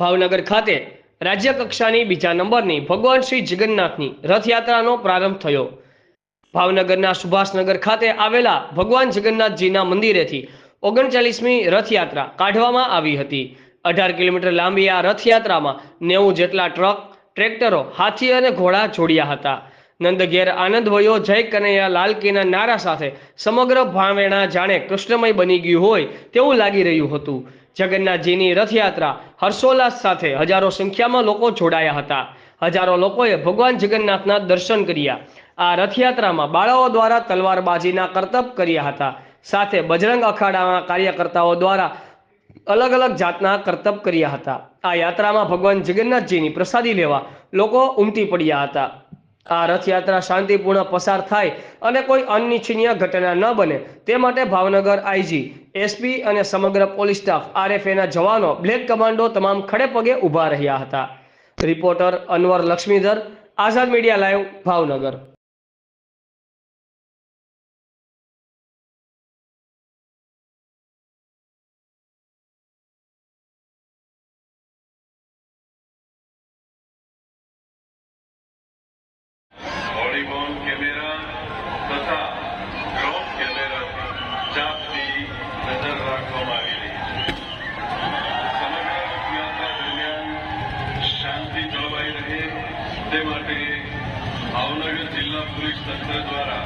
ભાવનગર ખાતે રાજ્ય કક્ષાની બીજા નંબરની ભગવાન શ્રી જગન્નાથની રથયાત્રાનો પ્રારંભ થયો। ભાવનગરના સુભાષનગર ખાતે આવેલા ભગવાન જગન્નાથજીના મંદિરેથી 39મી રથયાત્રા કાઢવામાં આવી હતી। 18 કિલોમીટર લાંબી આ રથયાત્રામાં 90 જેટલા ટ્રક, ટ્રેક્ટરો, હાથી અને ઘોડા જોડ્યા હતા। નંદ ઘેર આનંદ વયો, જય કનૈયા લાલ કીના નારા સાથે સમગ્ર ભાવેણા જાણે કૃષ્ણમય બની ગયું હોય તેવું લાગી રહ્યું હતું। જગન્નાથજીની રથયાત્રા હર્ષોલ્લાસ સાથે હજારો સંખ્યામાં લોકો જોડાયા હતા। હજારો લોકોએ ભગવાન જગન્નાથના દર્શન કર્યા। આ રથયાત્રામાં બાળાઓ દ્વારા તલવારબાજીના કરતબ કર્યા હતા। સાથે બજરંગ અખાડાના કાર્યકર્તાઓ દ્વારા અલગ અલગ જાતના કરતબ કર્યા હતા। આ યાત્રામાં ભગવાન જગન્નાથજીની પ્રસાદી લેવા લોકો ઉમટી પડ્યા હતા। આ રથયાત્રા શાંતિપૂર્ણ પસાર થાય અને કોઈ અનિચ્છનીય ઘટના ન બને તે માટે ભાવનગર આઈજી, એસપી અને સમગ્ર પોલીસ સ્ટાફ, આરએફએના જવાનો, બ્લેક કમાન્ડો તમામ ખડે પગે ઊભા રહ્યા હતા। Reporter Anwar Laxmidhar, Azad media live, Bhavnagar. વોલીબોલ કેમેરા તથા ડ્રોન કેમેરાથી ચાપની નજર રાખવામાં આવી રહી છે। સમગ્ર રથયાત્રા દરમિયાન શાંતિ જળવાઈ રહે તે માટે ભાવનગર જિલ્લા પોલીસ તંત્ર દ્વારા